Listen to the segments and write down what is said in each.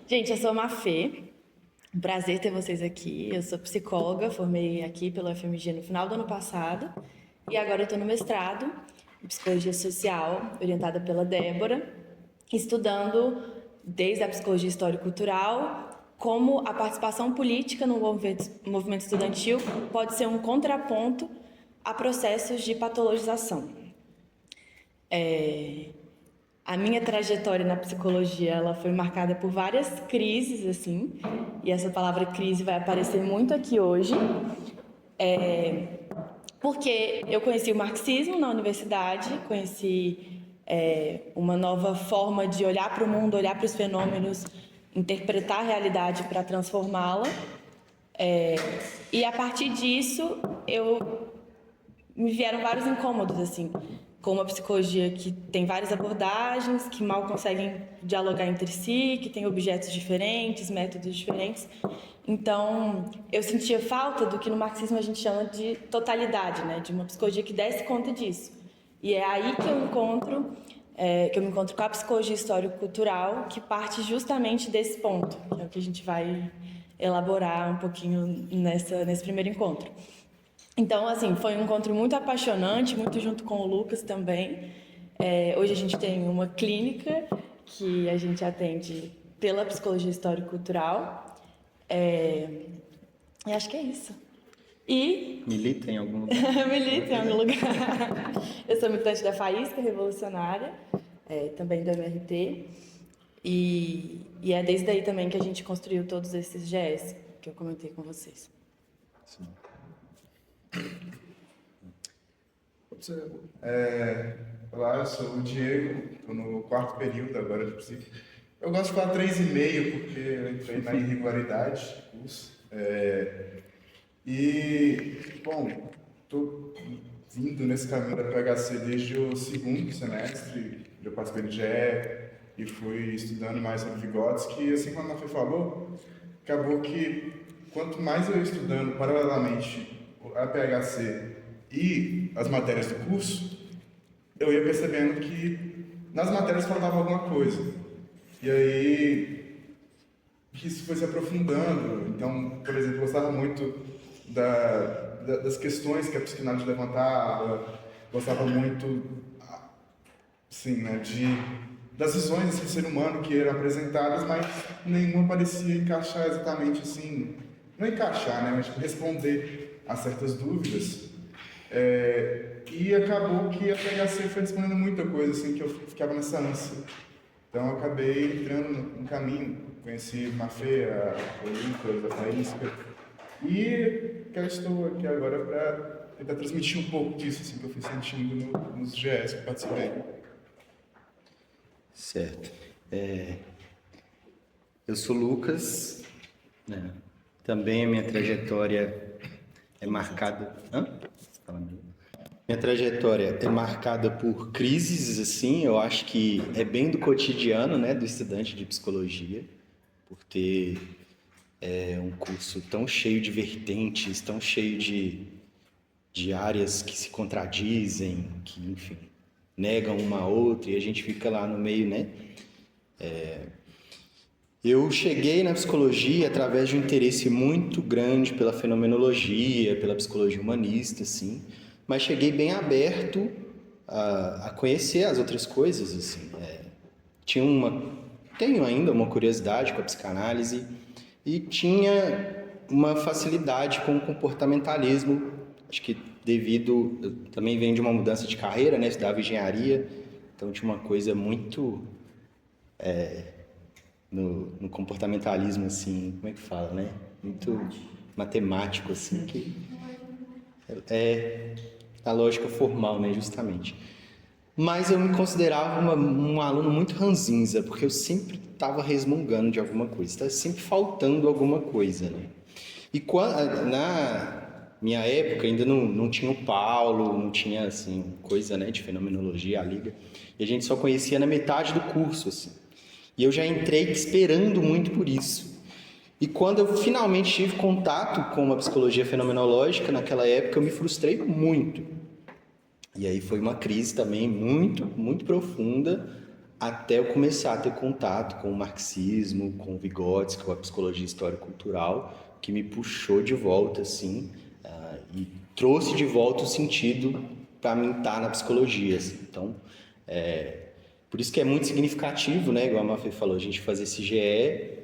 Gente, eu sou a Mafê. Um prazer ter vocês aqui. Eu sou psicóloga, formei aqui pela UFMG no final do ano passado e agora eu estou no mestrado em psicologia social, orientada pela Débora, estudando desde a psicologia histórico-cultural como a participação política no movimento estudantil pode ser um contraponto a processos de patologização. A minha trajetória na psicologia, ela foi marcada por várias crises, assim, e essa palavra crise vai aparecer muito aqui hoje, porque eu conheci o marxismo na universidade, conheci uma nova forma de olhar para o mundo, olhar para os fenômenos, interpretar a realidade para transformá-la, e a partir disso me vieram vários incômodos, assim, com uma psicologia que tem várias abordagens, que mal conseguem dialogar entre si, que tem objetos diferentes, métodos diferentes. Então, eu sentia falta do que no marxismo a gente chama de totalidade, né? De uma psicologia que desse conta disso. E é aí que que eu me encontro com a psicologia histórico-cultural, que parte justamente desse ponto, que é o que a gente vai elaborar um pouquinho nesse primeiro encontro. Então, assim, foi um encontro muito apaixonante, muito junto com o Lucas também. Hoje a gente tem uma clínica que a gente atende pela psicologia histórico-cultural. E acho que é isso. E Milita em algum lugar? milito em algum lugar. Eu sou militante da Faísca Revolucionária, também do MRT. E é desde aí também que a gente construiu todos esses GS que eu comentei com vocês. Sim. Olá, eu sou o Diego, estou no quarto período agora de psico. Eu gosto de falar 3,5 porque eu entrei na irregularidade do curso. Bom, estou vindo nesse caminho da PHC desde o segundo semestre, eu participei do GE e fui estudando mais sobre Vygotsky, e assim como a Mafê falou, acabou que quanto mais eu ia estudando paralelamente a PHC e as matérias do curso, eu ia percebendo que nas matérias faltava alguma coisa. E aí que isso foi se aprofundando. Então, por exemplo, eu gostava muito das questões que a psicanálise levantava, gostava muito, assim, né, das visões desse ser humano que eram apresentadas, mas nenhuma parecia encaixar exatamente assim, não encaixar, né, mas tipo, responder a certas dúvidas. E acabou que a PHC foi respondendo muita coisa, assim, que eu ficava nessa ânsia. Então eu acabei entrando no caminho, conheci Mafê, o Lucas, a Faísca, e estou aqui agora para tentar transmitir um pouco disso, assim, que eu fui sentindo nos GS que participei. Certo. Eu sou Lucas, né? Também a minha trajetória é marcada... Minha trajetória é marcada por crises, assim, eu acho que é bem do cotidiano, né, do estudante de psicologia, por ter um curso tão cheio de vertentes, tão cheio de áreas que se contradizem, que, enfim, negam uma a outra, e a gente fica lá no meio, né? Eu cheguei na psicologia através de um interesse muito grande pela fenomenologia, pela psicologia humanista, assim, mas cheguei bem aberto a conhecer as outras coisas, assim. Tenho ainda uma curiosidade com a psicanálise e tinha uma facilidade com o comportamentalismo, acho que eu também venho de uma mudança de carreira, né, estudava engenharia, então tinha uma coisa muito no comportamentalismo, assim, como é que fala, né? Muito matemático, assim, que é a lógica formal, né, justamente. Mas eu me considerava um aluno muito ranzinza, porque eu sempre estava resmungando de alguma coisa, estava sempre faltando alguma coisa, né? E na minha época ainda não tinha o Paulo, não tinha, assim, coisa, né, de fenomenologia, a liga, e a gente só conhecia na metade do curso, assim. E eu já entrei esperando muito por isso. E quando eu finalmente tive contato com a psicologia fenomenológica, naquela época eu me frustrei muito. E aí foi uma crise também muito, muito profunda, até eu começar a ter contato com o marxismo, com o Vygotsky, com a psicologia histórico-cultural, que me puxou de volta, assim, e trouxe de volta o sentido para mim estar na psicologia, assim. Então, por isso que é muito significativo, né, igual a Mafê falou, a gente fazer esse GE,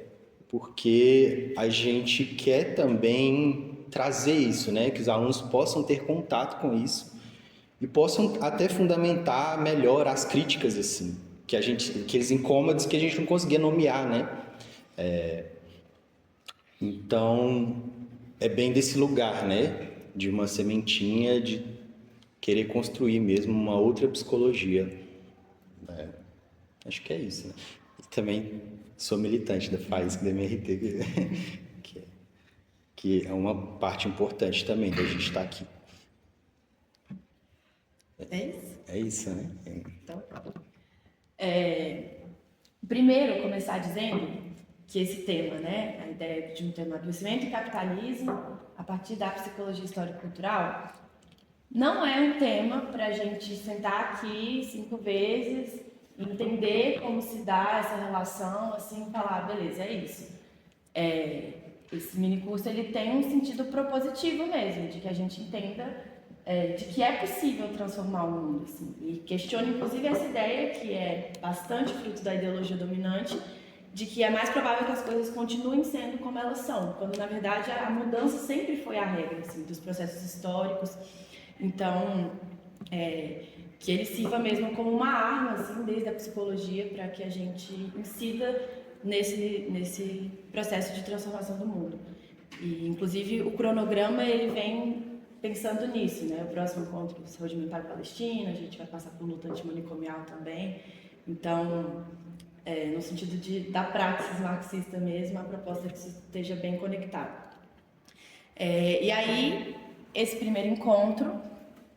porque a gente quer também trazer isso, né, que os alunos possam ter contato com isso e possam até fundamentar melhor as críticas, assim, aqueles incômodos que a gente não conseguia nomear, né? Então, é bem desse lugar, né? De uma sementinha de querer construir mesmo uma outra psicologia. Acho que é isso, né? E também sou militante da FAISC, da MRT, que é uma parte importante também da gente estar aqui. É isso? É isso, né? Então, primeiro, começar dizendo que esse tema, né, a ideia de um tema adoecimento e capitalismo, a partir da psicologia histórico-cultural, não é um tema para a gente sentar aqui 5 vezes, entender como se dá essa relação, assim, falar, beleza, é isso. Esse minicurso, ele tem um sentido propositivo mesmo, de que a gente entenda de que é possível transformar o mundo, assim, e questiona inclusive essa ideia que é bastante fruto da ideologia dominante, de que é mais provável que as coisas continuem sendo como elas são, quando na verdade a mudança sempre foi a regra, assim, dos processos históricos. Então, que ele sirva mesmo como uma arma, assim, desde a psicologia, para que a gente incida nesse processo de transformação do mundo. E inclusive o cronograma ele vem pensando nisso, né? O próximo encontro de saúde mental palestina, a gente vai passar por luta antimanicomial também. Então, no sentido da praxis marxista mesmo, a proposta é que isso esteja bem conectado. E aí, esse primeiro encontro,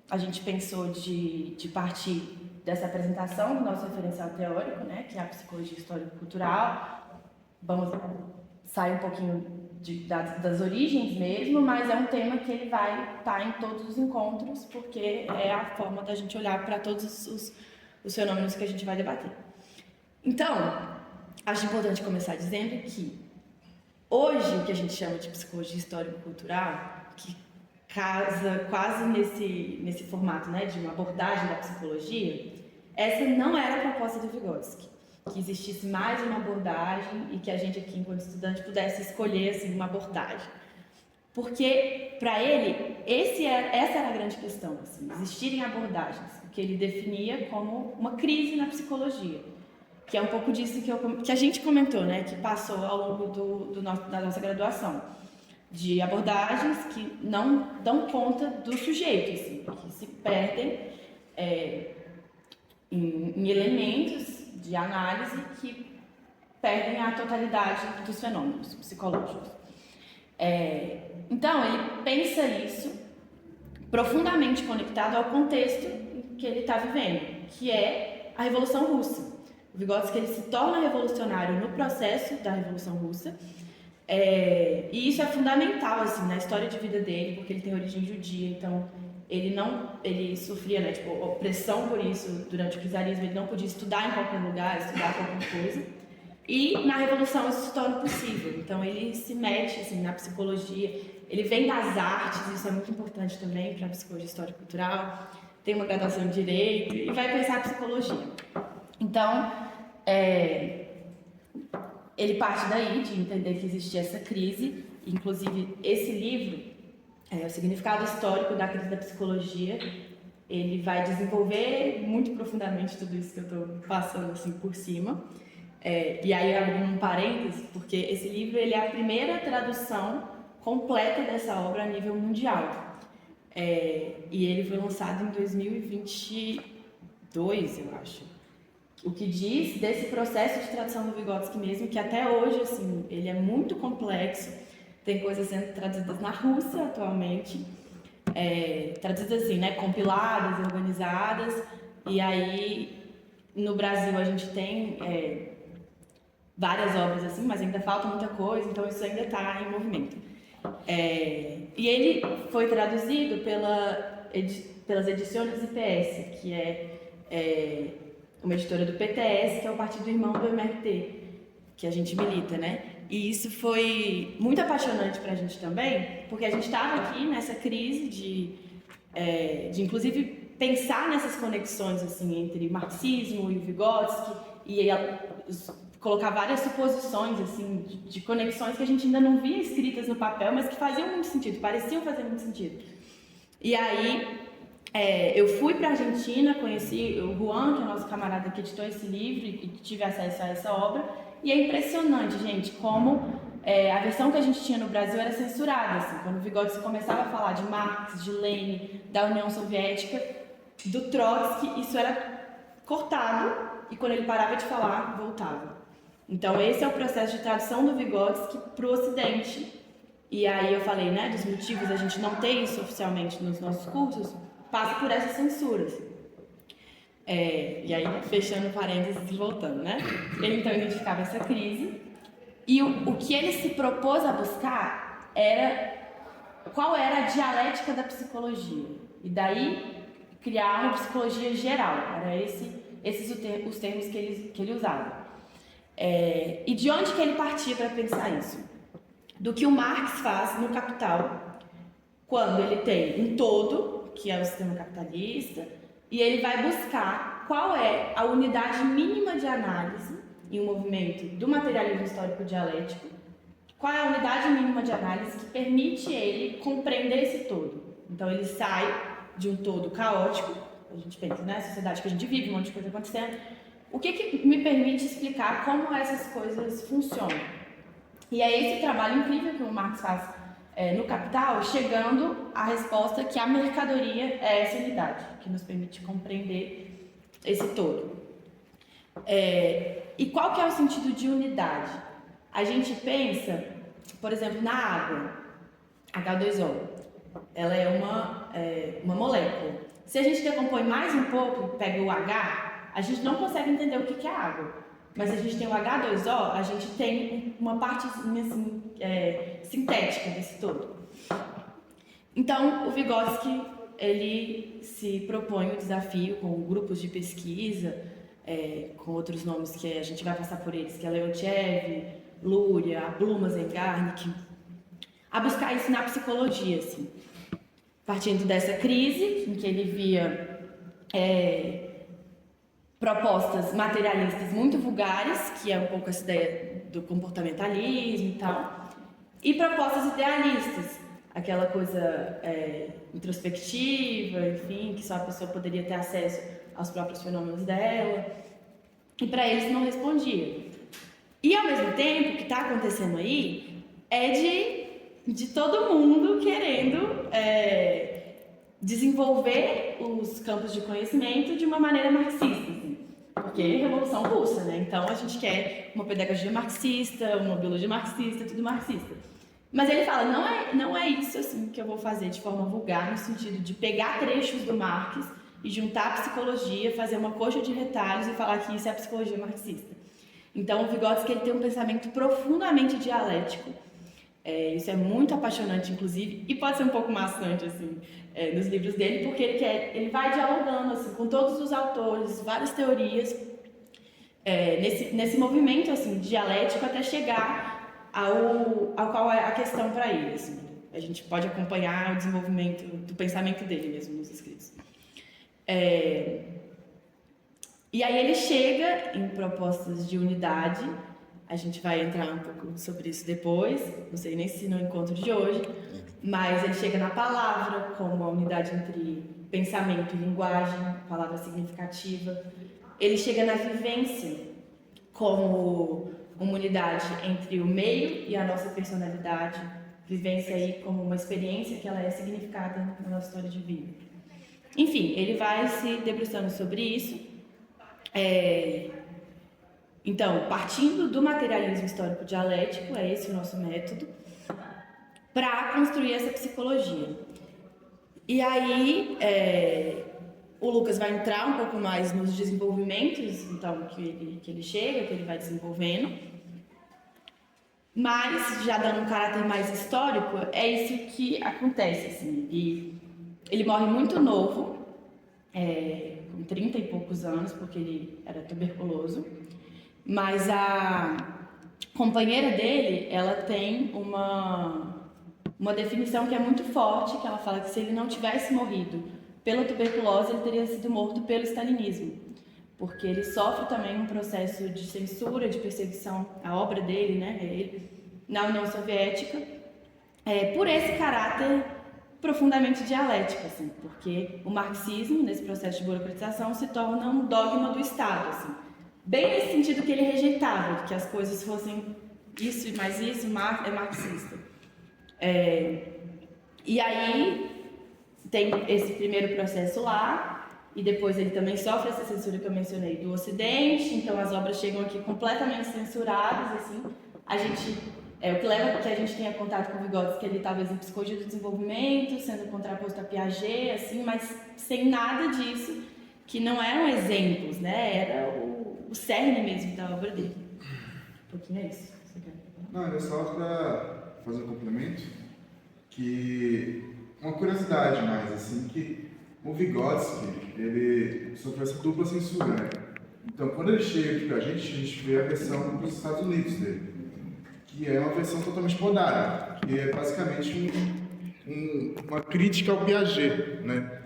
a gente pensou de partir dessa apresentação do nosso referencial teórico, né? Que é a psicologia histórico-cultural. Vamos sair um pouquinho das origens mesmo, mas é um tema que ele vai estar em todos os encontros, porque é a forma da gente olhar para todos os fenômenos que a gente vai debater. Então, acho importante começar dizendo que hoje o que a gente chama de psicologia histórico-cultural, que casa quase nesse formato, né, de uma abordagem da psicologia, essa não era a proposta do Vygotsky. Que existisse mais uma abordagem e que a gente aqui, enquanto estudante, pudesse escolher assim, uma abordagem. Porque, para ele, essa era a grande questão, assim, existirem abordagens, o que ele definia como uma crise na psicologia, que é um pouco disso que a gente comentou, né, que passou ao longo da nossa graduação, de abordagens que não dão conta do sujeito, assim, que se perdem em elementos de análise que perdem a totalidade dos fenômenos psicológicos. Então, ele pensa isso profundamente conectado ao contexto que ele está vivendo, que é a Revolução Russa. O Vygotsky ele se torna revolucionário no processo da Revolução Russa, e isso é fundamental assim, na história de vida dele, porque ele tem origem judia, então ele sofria, né, tipo, opressão por isso durante o czarismo, ele não podia estudar em qualquer lugar, estudar qualquer coisa. E na Revolução isso se torna possível. Então ele se mete assim, na psicologia, ele vem das artes, isso é muito importante também para a psicologia histórico-cultural, tem uma graduação em Direito e vai pensar a psicologia. Então, ele parte daí de entender que existia essa crise, inclusive esse livro, o significado histórico da crise da psicologia, ele vai desenvolver muito profundamente tudo isso que eu estou passando assim por cima. E aí eu abro um parênteses, porque esse livro ele é a primeira tradução completa dessa obra a nível mundial. E ele foi lançado em 2022, eu acho. O que diz desse processo de tradução do Vygotsky mesmo, que até hoje assim, ele é muito complexo. Tem coisas sendo traduzidas na Rússia atualmente, traduzidas assim, né, compiladas, organizadas, e aí no Brasil a gente tem várias obras assim, mas ainda falta muita coisa, então isso ainda está em movimento. E ele foi traduzido pelas edições IPS, que uma editora do PTS, que é o partido irmão do MRT, que a gente milita, né? E isso foi muito apaixonante para a gente também, porque a gente estava aqui nessa crise de inclusive pensar nessas conexões assim entre marxismo e Vygotsky e colocar várias suposições assim de conexões que a gente ainda não via escritas no papel, mas que faziam muito sentido, pareciam fazer muito sentido. E aí eu fui para a Argentina, conheci o Juan, que é o nosso camarada que editou esse livro e tive acesso a essa obra. E é impressionante, gente, como a versão que a gente tinha no Brasil era censurada. Assim, quando o Vygotsky começava a falar de Marx, de Lenin, da União Soviética, do Trotsky, isso era cortado e quando ele parava de falar, voltava. Então esse é o processo de tradução do Vygotsky para o Ocidente. E aí eu falei, né, dos motivos a gente não ter isso oficialmente nos nossos cursos, passa por essas censuras. E aí, fechando parênteses e voltando, né? Ele então identificava essa crise e o que ele se propôs a buscar era qual era a dialética da psicologia. E daí, criar uma psicologia geral. Era esses os termos que ele usava. E de onde que ele partia para pensar isso? Do que o Marx faz no Capital, quando ele tem um todo, que é o sistema capitalista, e ele vai buscar qual é a unidade mínima de análise em um movimento do materialismo histórico dialético, qual é a unidade mínima de análise que permite ele compreender esse todo. Então ele sai de um todo caótico, a gente pensa, né, a sociedade que a gente vive, um monte de coisa acontecendo, o que me permite explicar como essas coisas funcionam. E é esse trabalho incrível que o Marx faz no Capital, chegando à resposta que a mercadoria é essa unidade, que nos permite compreender esse todo. E qual que é o sentido de unidade? A gente pensa, por exemplo, na água, H2O. Ela é uma molécula. Se a gente decompõe mais um pouco, pega o H, a gente não consegue entender o que é água. Mas se a gente tem o H2O, a gente tem uma partezinha assim, sintética desse todo. Então, o Vygotsky, ele se propõe o desafio com grupos de pesquisa, com outros nomes que a gente vai passar por eles, que é Leontiev, Luria, Blumas, Engarnik, a buscar isso na psicologia, assim. Partindo dessa crise, em que ele via propostas materialistas muito vulgares, que é um pouco essa ideia do comportamentalismo e tal, e propostas idealistas, aquela coisa introspectiva, enfim, que só a pessoa poderia ter acesso aos próprios fenômenos dela, e para eles não respondia. E ao mesmo tempo, o que está acontecendo aí é de todo mundo querendo desenvolver os campos de conhecimento de uma maneira marxista, assim. Porque é Revolução Russa, né? Então a gente quer uma pedagogia marxista, uma biologia marxista, tudo marxista. Mas ele fala, não é isso assim que eu vou fazer de forma vulgar, no sentido de pegar trechos do Marx e juntar a psicologia, fazer uma coxa de retalhos e falar que isso é a psicologia marxista. Então o Vygotsky ele tem um pensamento profundamente dialético. Isso é muito apaixonante, inclusive, e pode ser um pouco maçante, assim, nos livros dele, porque ele vai dialogando, assim, com todos os autores, várias teorias, nesse movimento, assim, dialético, até chegar ao qual é a questão para ele, assim. A gente pode acompanhar o desenvolvimento do pensamento dele mesmo nos escritos. E aí ele chega em propostas de unidade. A gente vai entrar um pouco sobre isso depois, não sei nem se no encontro de hoje, mas ele chega na palavra como a unidade entre pensamento e linguagem, palavra significativa. Ele chega na vivência como uma unidade entre o meio e a nossa personalidade, vivência aí como uma experiência que ela é significada na nossa história de vida. Enfim, ele vai se debruçando sobre isso. Então, partindo do materialismo histórico dialético, é esse o nosso método, para construir essa psicologia. E aí, o Lucas vai entrar um pouco mais nos desenvolvimentos, então, que ele chega, que ele vai desenvolvendo. Mas, já dando um caráter mais histórico, é isso que acontece, assim. Ele morre muito novo, com 30 e poucos anos, porque ele era tuberculoso. Mas a companheira dele, ela tem uma definição que é muito forte, que ela fala que se ele não tivesse morrido pela tuberculose, ele teria sido morto pelo stalinismo, porque ele sofre também um processo de censura, de perseguição, a obra dele, né, ele, na União Soviética, por esse caráter profundamente dialético, assim, porque o marxismo, nesse processo de burocratização, se torna um dogma do Estado, assim, bem nesse sentido que ele rejeitava, que as coisas fossem isso e mais isso, é marxista. E aí tem esse primeiro processo lá, e depois ele também sofre essa censura que eu mencionei do Ocidente, então as obras chegam aqui completamente censuradas, assim, o que leva que a gente tenha contato com o Vygotsky, ele talvez em psicologia do desenvolvimento, sendo contraposto a Piaget, assim, mas sem nada disso, que não eram exemplos, né, era o cerne mesmo da obra dele. Um pouquinho é isso. Não, era só para fazer um complemento, que uma curiosidade mais, assim, que o Vygotsky, ele sofreu essa dupla censura, né? Então, quando ele chega aqui pra gente vê a versão dos Estados Unidos dele, que é uma versão totalmente podada, que é basicamente uma crítica ao Piaget, né?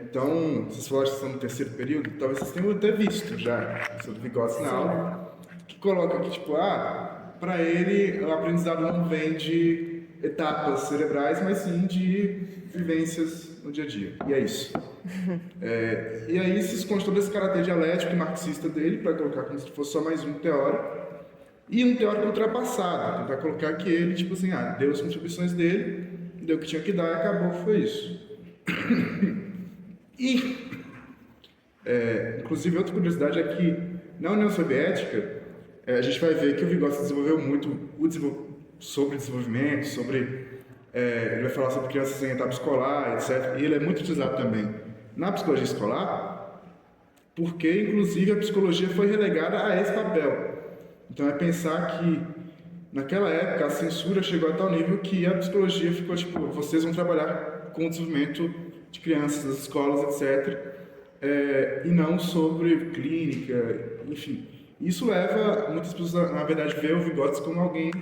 Então, vocês falaram que estão no terceiro período, talvez vocês tenham até visto já sobre Vygotsky na aula, que coloca que, tipo, para ele, o aprendizado não vem de etapas cerebrais, mas sim de vivências no dia a dia. E é isso. E aí se esconde todo esse caráter dialético e marxista dele, para colocar como se fosse só mais um teórico, e um teórico ultrapassado, para colocar que ele, tipo assim, deu as contribuições dele, deu o que tinha que dar e acabou, foi isso. E, inclusive, outra curiosidade é que na União Soviética, a gente vai ver que o Vygotsky desenvolveu muito sobre desenvolvimento, ele vai falar sobre crianças em etapa escolar, etc. E ele é muito utilizado também na psicologia escolar, porque, inclusive, a psicologia foi relegada a esse papel. Então, é pensar que, naquela época, a censura chegou a tal nível que a psicologia ficou tipo, vocês vão trabalhar com o desenvolvimento de crianças nas escolas, etc. E não sobre clínica, enfim. Isso leva muitas pessoas, na verdade, a ver o Vygotsky como alguém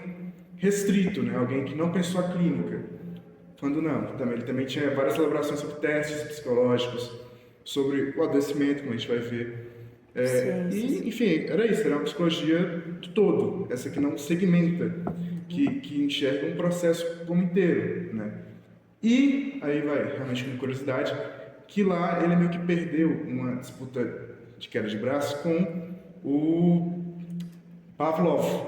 restrito, né? Alguém que não pensou a clínica. Quando não, ele também tinha várias elaborações sobre testes psicológicos, sobre o adoecimento, como a gente vai ver. Sim. Enfim, era isso, era uma psicologia do todo, essa que não segmenta, que enxerga um processo como inteiro, né? E aí vai, realmente com curiosidade, que lá ele meio que perdeu uma disputa de queda de braço com o Pavlov,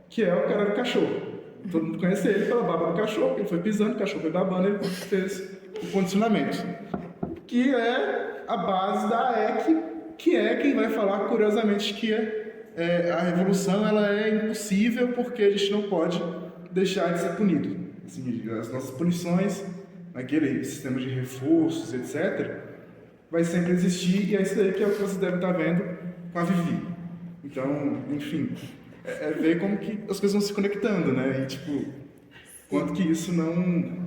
que é o cara do cachorro. Todo mundo conhece ele pela baba do cachorro, ele foi pisando, o cachorro foi babando, ele fez o condicionamento, que é a base da EC, que é quem vai falar, curiosamente, que a revolução ela é impossível porque a gente não pode deixar de ser punido. Assim, as nossas punições, naquele sistema de reforços, etc., vai sempre existir, e é isso aí que é o que você deve estar vendo com a Vivi. Então, enfim, ver como que as coisas vão se conectando, né? E, tipo, quanto que isso não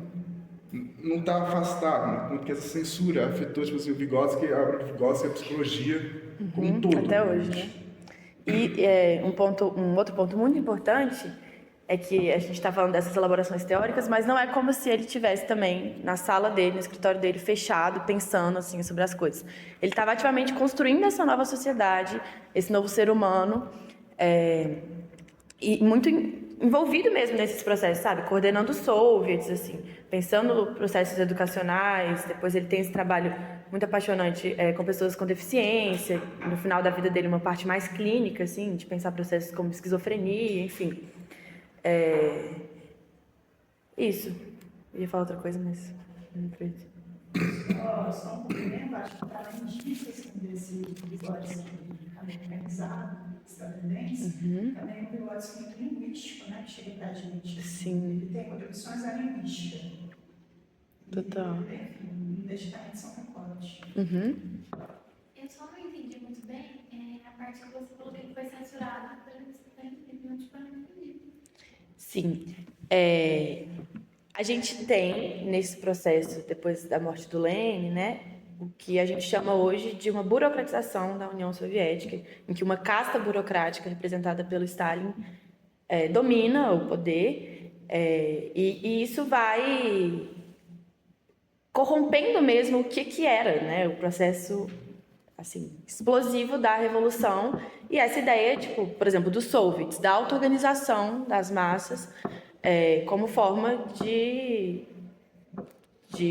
está afastado, né? Quanto que essa censura afetou, tipo assim, o Vygotsky, a obra do Vygotsky, a psicologia como um todo. Até hoje, né? E um outro ponto muito importante é que a gente está falando dessas elaborações teóricas, mas não é como se ele tivesse também na sala dele, no escritório dele, fechado, pensando assim sobre as coisas. Ele estava ativamente construindo essa nova sociedade, esse novo ser humano, e muito envolvido mesmo nesses processos, sabe? Coordenando os soviets, assim, pensando processos educacionais. Depois ele tem esse trabalho muito apaixonante com pessoas com deficiência. No final da vida dele, uma parte mais clínica, assim, de pensar processos como esquizofrenia, enfim. Isso. Eu ia falar outra coisa, mas não acredito. Só um complemento, acho que para além disso, assim, desse Vygotsky americanizado, estadunidense, também o Vygotsky muito linguístico, né, que chega perto de Nietzsche. Sim. Ele tem contribuições à linguística. Total. Enfim, não deixa de ser um recorte. Eu só não entendi muito bem a parte que você falou que ele foi censurado pelo tipo, eu não entendi. Sim. A gente tem, nesse processo, depois da morte do Lenin, né, o que a gente chama hoje de uma burocratização da União Soviética, em que uma casta burocrática representada pelo Stalin domina o poder, e isso vai corrompendo mesmo o que era, né, o processo assim, explosivo da revolução, e essa ideia, tipo, por exemplo, dos soviets, da auto-organização das massas como forma de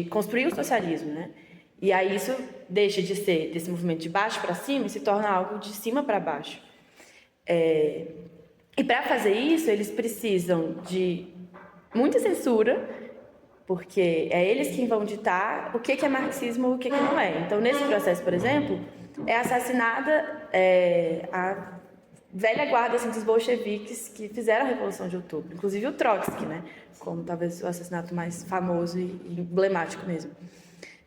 construir o socialismo, né? E aí isso deixa de ser desse movimento de baixo para cima e se torna algo de cima para baixo. E para fazer isso, eles precisam de muita censura, porque é eles que vão ditar o que é marxismo e o que não é. Então, nesse processo, por exemplo, é assassinada a velha guarda assim, dos bolcheviques que fizeram a Revolução de Outubro, inclusive o Trotsky, né? Como talvez o assassinato mais famoso e emblemático mesmo.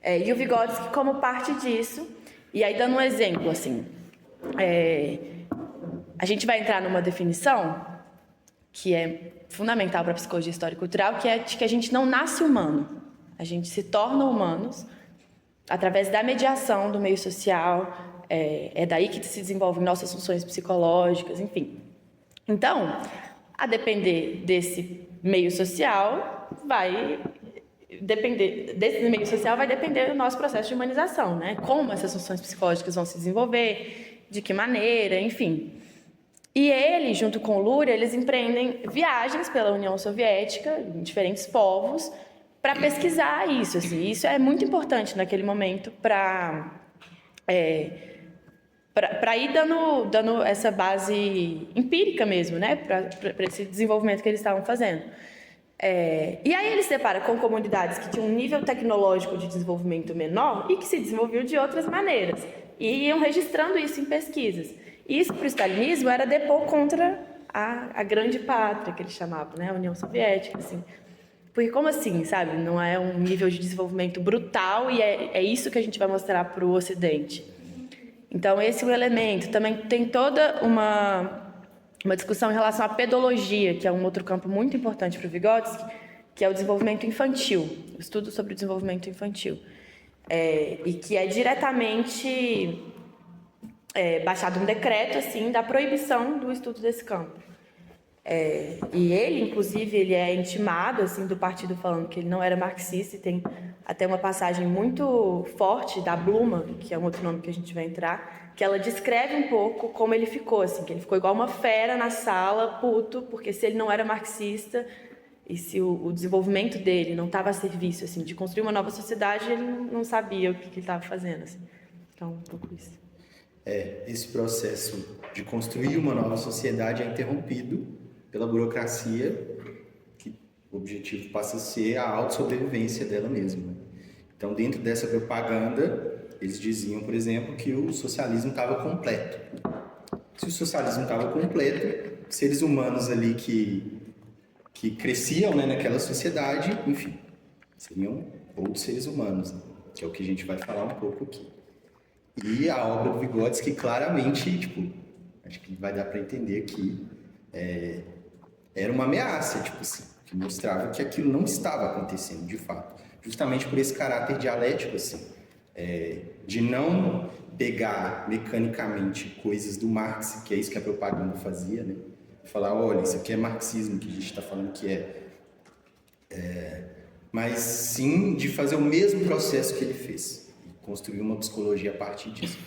E o Vygotsky como parte disso. E aí, dando um exemplo, assim, a gente vai entrar numa definição que é fundamental para a psicologia histórica e cultural, que é de que a gente não nasce humano, a gente se torna humanos através da mediação do meio social, é daí que se desenvolvem nossas funções psicológicas, enfim. Então, a depender desse meio social, vai depender do nosso processo de humanização, né? Como essas funções psicológicas vão se desenvolver, de que maneira, enfim. E ele, junto com o Luria, eles empreendem viagens pela União Soviética, em diferentes povos, para pesquisar isso. Assim. Isso é muito importante naquele momento para ir dando essa base empírica mesmo, né? Para esse desenvolvimento que eles estavam fazendo. E aí ele se depara com comunidades que tinham um nível tecnológico de desenvolvimento menor e que se desenvolviam de outras maneiras. E iam registrando isso em pesquisas. E isso para o stalinismo era depor contra a grande pátria, que eles chamavam, né? A União Soviética, assim. Porque como assim, sabe? Não é um nível de desenvolvimento brutal e é isso que a gente vai mostrar para o Ocidente. Então, esse é um elemento. Também tem toda uma discussão em relação à pedologia, que é um outro campo muito importante para o Vygotsky, que é o desenvolvimento infantil, o estudo sobre o desenvolvimento infantil. E que é diretamente baixado um decreto assim, da proibição do estudo desse campo. E ele, inclusive, ele é intimado assim, do partido falando que ele não era marxista, e tem até uma passagem muito forte da Bluma, que é um outro nome que a gente vai entrar, que ela descreve um pouco como ele ficou, assim, que ele ficou igual uma fera na sala, puto, porque se ele não era marxista e se o desenvolvimento dele não estava a serviço assim, de construir uma nova sociedade, ele não sabia o que ele estava fazendo. Assim. Então, um pouco isso. Esse processo de construir uma nova sociedade é interrompido pela burocracia, que o objetivo passa a ser a autossobrevivência dela mesma. Então, dentro dessa propaganda, eles diziam, por exemplo, que o socialismo estava completo. Se o socialismo estava completo, seres humanos ali que cresciam, né, naquela sociedade, enfim, seriam outros seres humanos, né, que é o que a gente vai falar um pouco aqui. E a obra do Vygotsky claramente, acho que vai dar para entender que era uma ameaça, assim, que mostrava que aquilo não estava acontecendo de fato, justamente por esse caráter dialético, assim, de não pegar mecanicamente coisas do Marx, que é isso que a propaganda fazia, né? Falar, olha, isso aqui é marxismo que a gente está falando que mas sim de fazer o mesmo processo que ele fez. Construir uma psicologia a partir disso.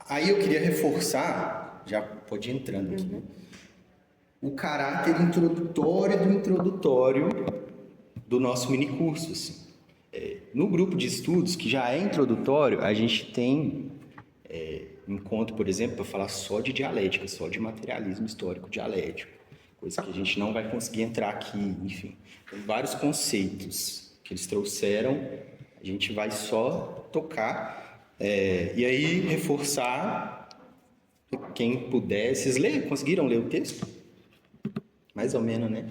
Aí eu queria reforçar, já pode ir entrando aqui, né? O caráter introdutório do nosso minicurso. Assim. No grupo de estudos, que já é introdutório, a gente tem encontro, por exemplo, para falar só de dialética, só de materialismo histórico dialético, coisa que a gente não vai conseguir entrar aqui, enfim. Tem vários conceitos que eles trouxeram, a gente vai só tocar, e aí reforçar, quem puder, vocês conseguiram ler o texto? Mais ou menos, né?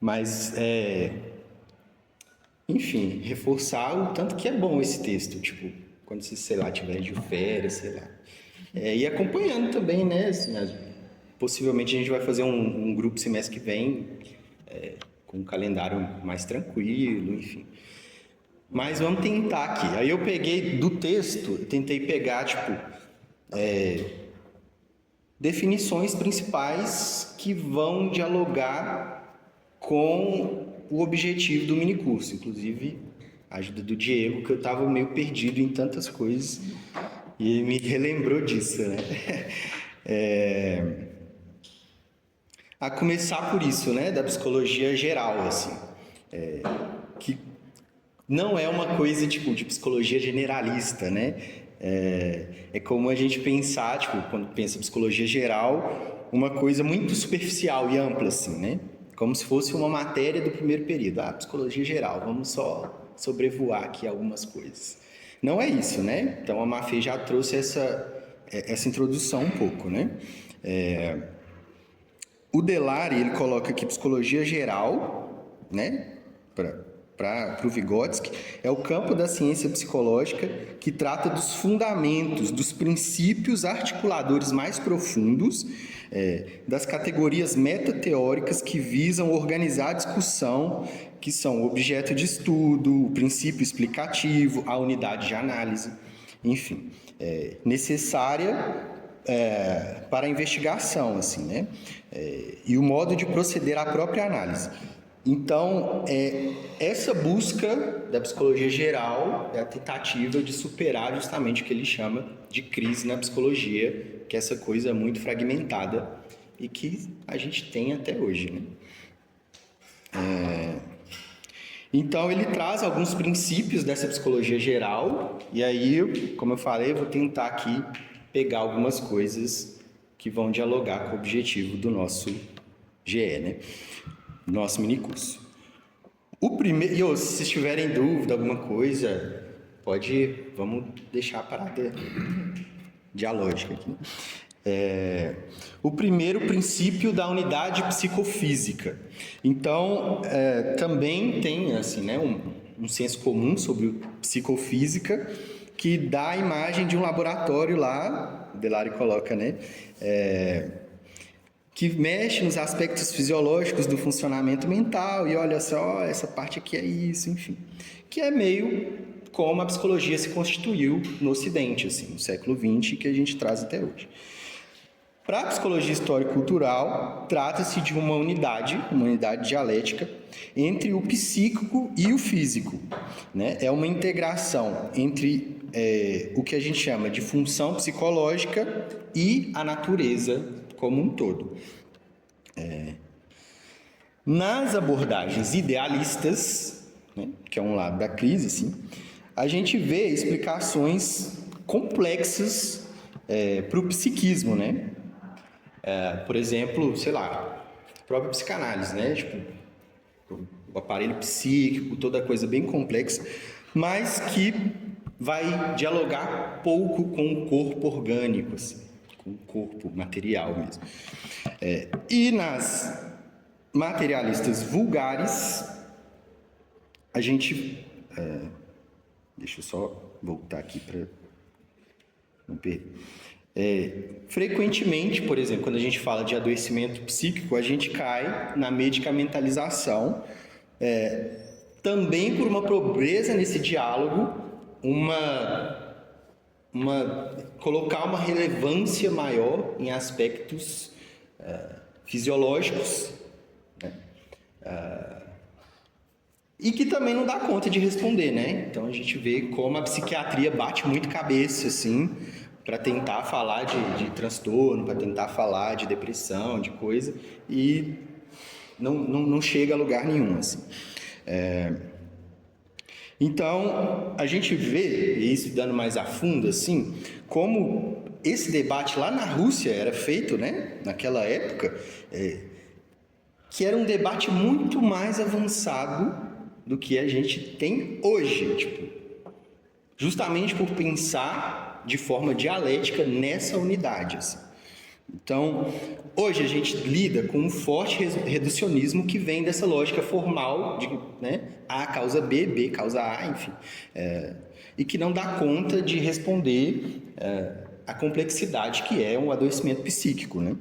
Mas, enfim, reforçar o tanto que é bom esse texto, quando você, sei lá, tiver de férias, sei lá. E acompanhando também, né? Assim, possivelmente a gente vai fazer um grupo semestre que vem, com um calendário mais tranquilo, enfim. mas vamos tentar aqui. Aí eu peguei do texto, tentei pegar, tipo, definições principais que vão dialogar com o objetivo do minicurso. Inclusive, a ajuda do Diego, que eu estava meio perdido em tantas coisas, e ele me relembrou disso, né? A começar por isso, né? Da psicologia geral, assim. Que não é uma coisa, tipo, de psicologia generalista, né? É como a gente pensar, tipo, quando pensa em psicologia geral, uma coisa muito superficial e ampla, assim, né? Como se fosse uma matéria do primeiro período. Psicologia geral, vamos só sobrevoar aqui algumas coisas. Não é isso, né? Então, a Mafê já trouxe essa introdução um pouco, né? O Delary, ele coloca aqui psicologia geral, né? Para o Vygotsky, é o campo da ciência psicológica que trata dos fundamentos, dos princípios articuladores mais profundos, das categorias metateóricas que visam organizar a discussão, que são o objeto de estudo, o princípio explicativo, a unidade de análise, enfim, necessária para a investigação, assim, né? E o modo de proceder à própria análise. Então, essa busca da psicologia geral é a tentativa de superar justamente o que ele chama de crise na psicologia, que é essa coisa muito fragmentada e que a gente tem até hoje, né? Então, ele traz alguns princípios dessa psicologia geral, e aí, como eu falei, eu vou tentar aqui pegar algumas coisas que vão dialogar com o objetivo do nosso GE, né? Nosso minicurso. O primeiro, se vocês tiverem dúvida, alguma coisa, vamos deixar a parada dialógica aqui. O primeiro princípio da unidade psicofísica. Então, também tem assim, né, um senso comum sobre psicofísica que dá a imagem de um laboratório lá, o Delary coloca, né, que mexe nos aspectos fisiológicos do funcionamento mental e olha só, essa parte aqui é isso, enfim. Que é meio como a psicologia se constituiu no Ocidente, assim, no século XX, que a gente traz até hoje. Para a psicologia histórico-cultural, trata-se de uma unidade dialética entre o psíquico e o físico, né? É uma integração entre o que a gente chama de função psicológica e a natureza como um todo. Nas abordagens idealistas, né, que é um lado da crise, assim, a gente vê explicações complexas para o psiquismo, né? Por exemplo, sei lá, a própria psicanálise, né? Tipo, o aparelho psíquico, toda coisa bem complexa, mas que vai dialogar pouco com o corpo orgânico, assim, com o corpo material mesmo. E nas materialistas vulgares, a gente... deixa eu só voltar aqui para não perder. Frequentemente, por exemplo, quando a gente fala de adoecimento psíquico, a gente cai na medicamentalização, também por uma pobreza nesse diálogo, colocar uma relevância maior em aspectos fisiológicos, né? E que também não dá conta de responder, né? Então a gente vê como a psiquiatria bate muito cabeça, assim, para tentar falar de transtorno, para tentar falar de depressão, de coisa, e não chega a lugar nenhum, assim. Então, a gente vê, e isso dando mais a fundo, assim, como esse debate lá na Rússia era feito, né, naquela época, que era um debate muito mais avançado do que a gente tem hoje, tipo, justamente por pensar de forma dialética nessa unidade, assim. Então, hoje a gente lida com um forte reducionismo que vem dessa lógica formal de, né, A causa B, B causa A, enfim, e que não dá conta de responder a complexidade que é um adoecimento psíquico, né?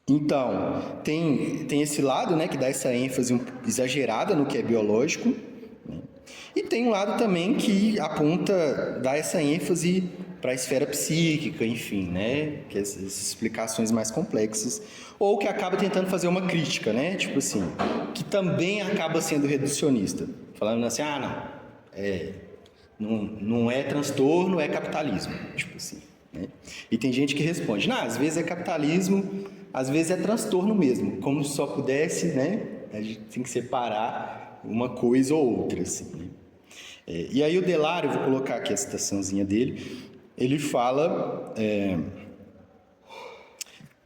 Então, tem esse lado, né, que dá essa ênfase exagerada no que é biológico, E tem um lado também que aponta, dá essa ênfase para a esfera psíquica, enfim, né? Que essas explicações mais complexas. Ou que acaba tentando fazer uma crítica, né? Tipo assim, que também acaba sendo reducionista. Falando assim, não é transtorno, é capitalismo. Tipo assim, né? E tem gente que responde, às vezes é capitalismo, às vezes é transtorno mesmo. Como se só pudesse, né? A gente tem que separar uma coisa ou outra, assim, né? E aí o Delário, vou colocar aqui a citaçãozinha dele, ele fala...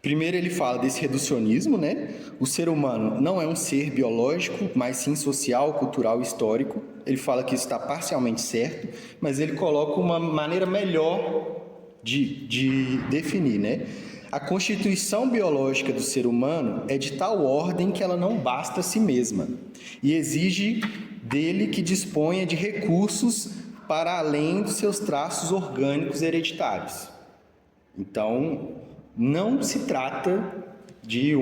Primeiro ele fala desse reducionismo, né? O ser humano não é um ser biológico, mas sim social, cultural e histórico. Ele fala que isso está parcialmente certo, mas ele coloca uma maneira melhor de definir, né? A constituição biológica do ser humano é de tal ordem que ela não basta a si mesma e exige dele que disponha de recursos para além dos seus traços orgânicos hereditários. Então, não se trata de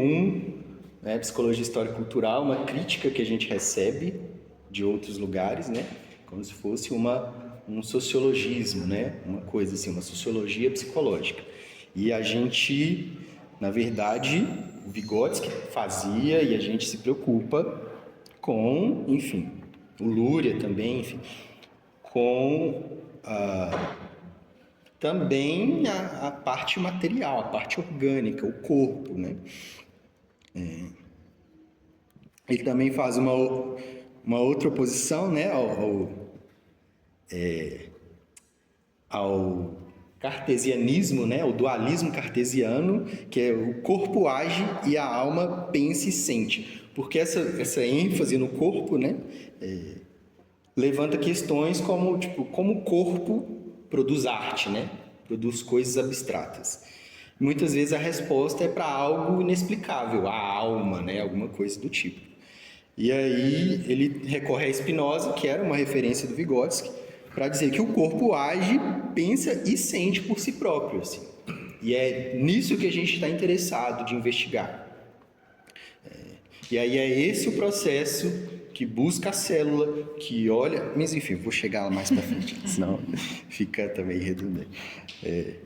psicologia histórico-cultural, uma crítica que a gente recebe de outros lugares, né? Como se fosse um sociologismo, né? Uma coisa assim, uma sociologia psicológica. E a gente, na verdade, o Vygotsky fazia e a gente se preocupa com, enfim, o Luria também, enfim, com também a parte material, a parte orgânica, o corpo, né? Ele também faz uma outra oposição, né, ao cartesianismo, né, o dualismo cartesiano, que é o corpo age e a alma pensa e sente. Porque essa ênfase no corpo, né, levanta questões como o corpo produz arte, né, produz coisas abstratas. Muitas vezes a resposta é para algo inexplicável, a alma, né, alguma coisa do tipo. E aí ele recorre a Spinoza, que era uma referência do Vygotsky, para dizer que o corpo age, pensa e sente por si próprio, assim. E é nisso que a gente está interessado de investigar. E aí é esse o processo que busca a célula, que olha... Mas enfim, vou chegar lá mais para frente, senão fica também redundante.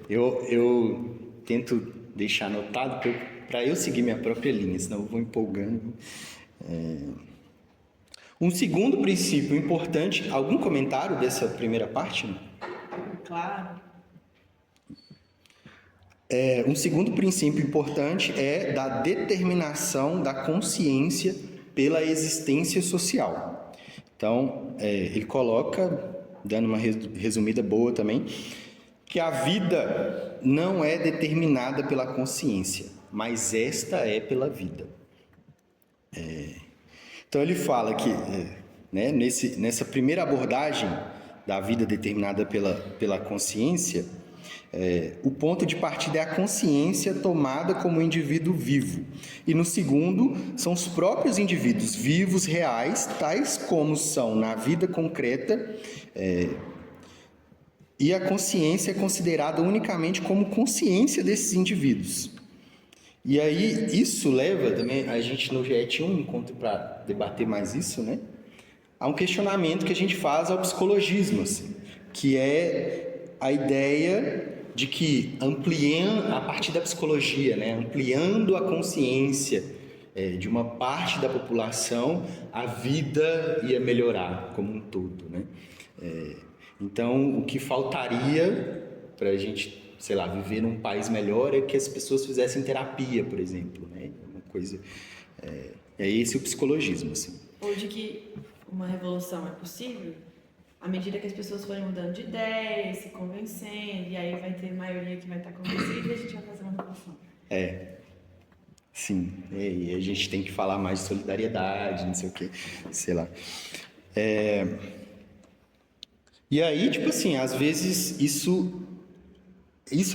Eu tento deixar anotado para eu seguir minha própria linha, senão eu vou empolgando. Um segundo princípio importante, algum comentário dessa primeira parte? Claro. Um segundo princípio importante é da determinação da consciência pela existência social. Então, ele coloca, dando uma resumida boa também, que a vida não é determinada pela consciência, mas esta é pela vida. Então ele fala que, né, nessa primeira abordagem da vida determinada pela consciência, o ponto de partida é a consciência tomada como indivíduo vivo. E no segundo, são os próprios indivíduos vivos, reais, tais como são na vida concreta, e a consciência é considerada unicamente como consciência desses indivíduos. E aí, isso leva também, a gente no GE tinha um encontro para debater mais isso, né? Há um questionamento que a gente faz ao psicologismo, assim, que é a ideia de que, a partir da psicologia, né, ampliando a consciência de uma parte da população, a vida ia melhorar como um todo, né? Então, o que faltaria para a gente, sei lá, viver num país melhor é que as pessoas fizessem terapia, por exemplo, né? Uma coisa... É esse o psicologismo, assim. Ou de que uma revolução é possível à medida que as pessoas forem mudando de ideia, se convencendo, e aí vai ter maioria que vai estar convencida e a gente vai fazer uma revolução. Sim. E a gente tem que falar mais de solidariedade, não sei o quê, sei lá. E aí, tipo assim, às vezes isso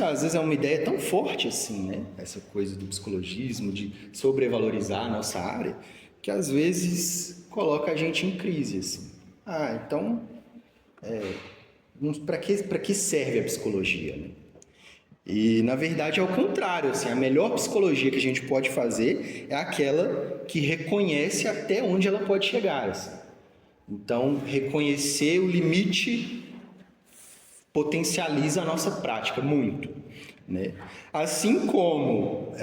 às vezes é uma ideia tão forte assim, né? Essa coisa do psicologismo, de sobrevalorizar a nossa área, que às vezes coloca a gente em crise, assim. Então, para que serve a psicologia, né? E, na verdade, é o contrário, assim, a melhor psicologia que a gente pode fazer é aquela que reconhece até onde ela pode chegar, assim. Então, reconhecer o limite potencializa a nossa prática muito, né? Assim como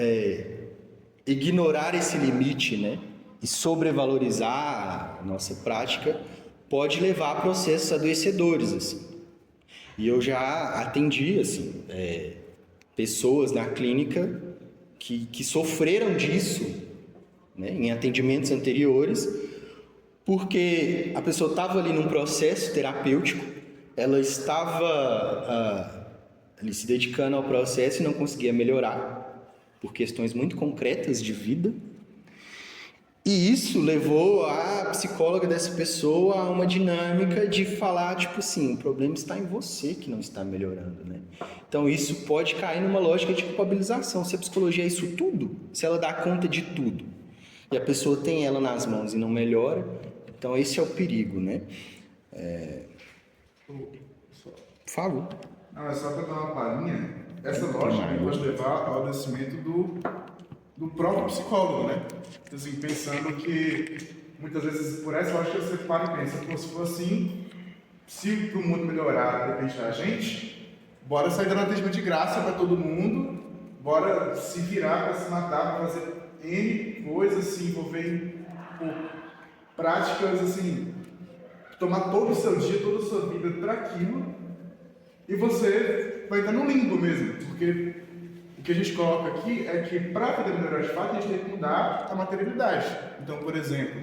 ignorar esse limite, né, e sobrevalorizar a nossa prática pode levar a processos adoecedores, assim. E eu já atendi, assim, pessoas na clínica que sofreram disso, né, em atendimentos anteriores, porque a pessoa estava ali num processo terapêutico, ela estava ali se dedicando ao processo e não conseguia melhorar por questões muito concretas de vida. E isso levou a psicóloga dessa pessoa a uma dinâmica de falar, tipo assim, o problema está em você que não está melhorando, né? Então isso pode cair numa lógica de culpabilização. Se a psicologia é isso tudo, se ela dá conta de tudo, e a pessoa tem ela nas mãos e não melhora, então esse é o perigo, né? Por favor. Não, é só para dar uma palhinha. Essa lógica pode levar ao adoecimento do próprio psicólogo, né? Assim, pensando que muitas vezes por essa lógica você para e pensa, pô, se for assim, se para o mundo melhorar depende da gente, bora sair dando atendimento de graça para todo mundo, bora se virar para se matar, para fazer N coisas, se envolver em práticas, assim, tomar todo o seu dia, toda a sua vida para aquilo, e você vai estar no limbo mesmo, porque o que a gente coloca aqui é que para poder melhorar de fato, a gente tem que mudar a materialidade. Então, por exemplo,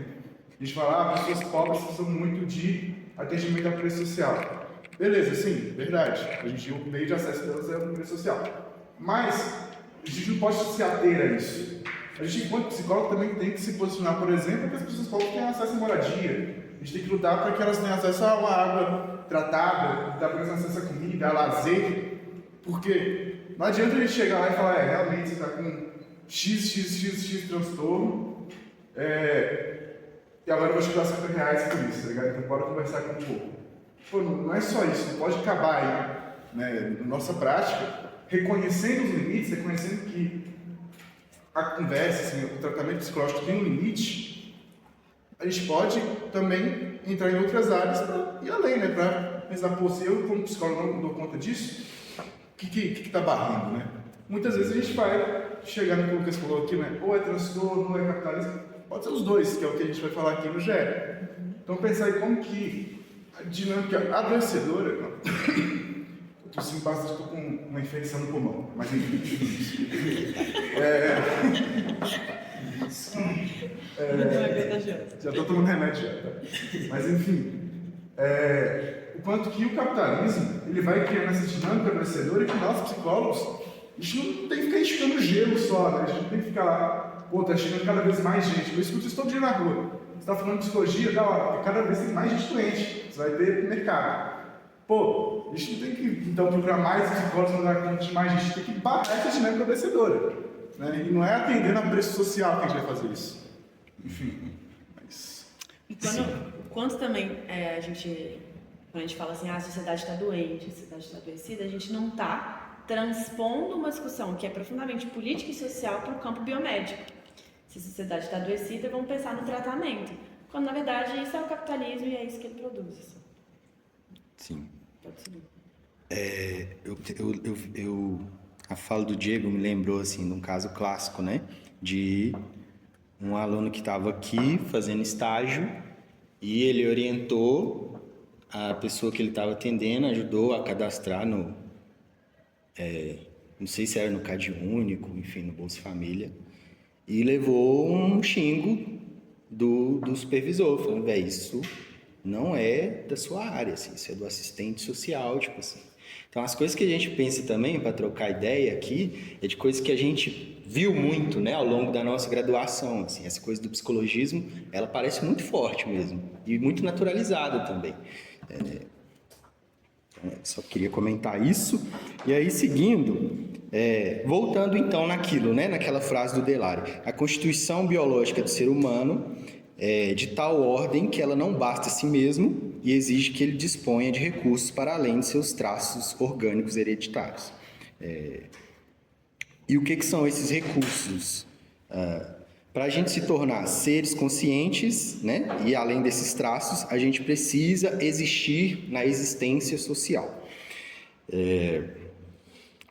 a gente fala, pessoas pobres precisam muito de atendimento a preço social. Beleza, sim, verdade. A gente, o meio de acesso delas é o preço social. Mas a gente não pode se ater a isso. A gente, enquanto psicólogo, também tem que se posicionar, por exemplo, para que as pessoas pobres tenham acesso à moradia. A gente tem que lutar para que elas tenham acesso a uma água tratada, dar para elas acesso a comida, a lazer, porque não adianta a gente chegar lá e falar, realmente você está com x transtorno, e agora eu vou te dar R$50 por isso, tá ligado? Então bora conversar com um pouco. Pô, não é só isso, não pode acabar aí, né, na nossa prática, reconhecendo os limites, reconhecendo que a conversa, assim, o tratamento psicológico tem um limite, a gente pode também entrar em outras áreas para ir além, né? Para pensar, pô, se eu como psicólogo não dou conta disso, o que está barrando, né? Muitas vezes a gente vai chegar no que o Lucas falou aqui, né? Ou é transtorno, ou é capitalismo, pode ser os dois, que é o que a gente vai falar aqui no GE. Então pensar em como que a dinâmica adoecedora, eu tô assim, bastante, estou com uma infecção no pulmão, mas enfim. Já estou tomando remédio já, tá? Mas enfim, o quanto que o capitalismo ele vai criando essa dinâmica adoecedora e que nós psicólogos, a gente não tem que ficar enxugando gelo só, né? A gente não tem que ficar lá, pô, tá chegando cada vez mais gente. Eu escuto isso todo dia na rua. Você está falando de psicologia, da hora, porque cada vez tem mais gente doente, você vai ter mercado. Pô, a gente não tem que então procurar mais psicólogos, não dar conta de mais gente, a gente tem que barrar essa dinâmica adoecedora, né? E não é atendendo a preço social que a gente vai fazer isso. Enfim, mas... E quando também quando a gente fala assim, a sociedade está doente, a sociedade está adoecida, a gente não está transpondo uma discussão que é profundamente política e social para o campo biomédico. Se a sociedade está adoecida, vamos pensar no tratamento. Quando, na verdade, isso é o capitalismo e é isso que ele produz. Sim. Pode seguir. A fala do Diego me lembrou, assim, de um caso clássico, né? De um aluno que estava aqui fazendo estágio e ele orientou a pessoa que ele estava atendendo, ajudou a cadastrar no... não sei se era no CadÚnico, enfim, no Bolsa Família, e levou um xingo do supervisor, falando, velho, isso não é da sua área, assim, isso é do assistente social, tipo assim. Então, as coisas que a gente pensa também, para trocar ideia aqui, é de coisas que a gente viu muito, né, ao longo da nossa graduação, assim, essa coisa do psicologismo, ela parece muito forte mesmo, e muito naturalizada também. Só queria comentar isso. E aí, seguindo, voltando então naquilo, né, naquela frase do Delary, a constituição biológica do ser humano é de tal ordem que ela não basta a si mesmo e exige que ele disponha de recursos para além de seus traços orgânicos hereditários. E o que são esses recursos? Para a gente se tornar seres conscientes, né, e além desses traços, a gente precisa existir na existência social.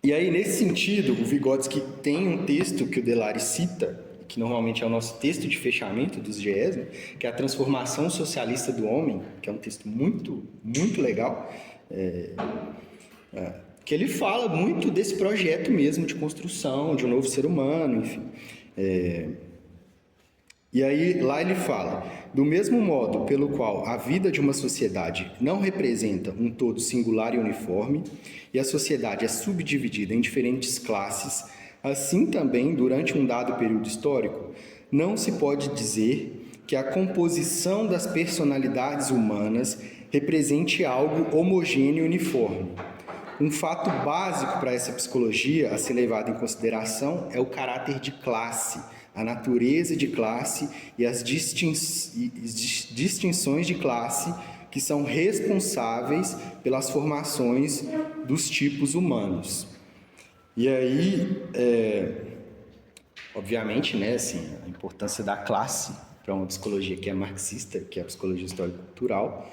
E aí, nesse sentido, o Vygotsky tem um texto que o Delary cita, que normalmente é o nosso texto de fechamento dos GEs, né, que é a Transformação Socialista do Homem, que é um texto muito, muito legal, que ele fala muito desse projeto mesmo de construção de um novo ser humano, enfim. E aí, lá ele fala: do mesmo modo pelo qual a vida de uma sociedade não representa um todo singular e uniforme, e a sociedade é subdividida em diferentes classes, assim também, durante um dado período histórico, não se pode dizer que a composição das personalidades humanas represente algo homogêneo e uniforme. Um fato básico para essa psicologia a ser levado em consideração é o caráter de classe, a natureza de classe e as distinções de classe que são responsáveis pelas formações dos tipos humanos. E aí, obviamente, né, assim, a importância da classe para uma psicologia que é marxista, que é a psicologia histórico-cultural.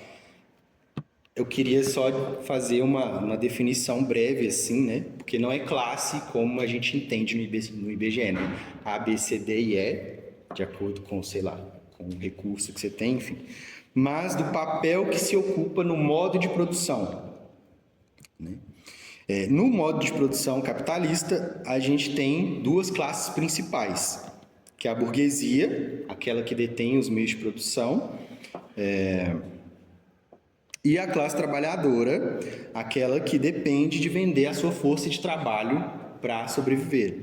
Eu queria só fazer uma definição breve, assim, né? Porque não é classe como a gente entende no IBGE, né? A, B, C, D e E, de acordo com, sei lá, com o recurso que você tem, enfim. Mas do papel que se ocupa no modo de produção, né? No modo de produção capitalista, a gente tem duas classes principais, que é a burguesia, aquela que detém os meios de produção, e a classe trabalhadora, aquela que depende de vender a sua força de trabalho para sobreviver.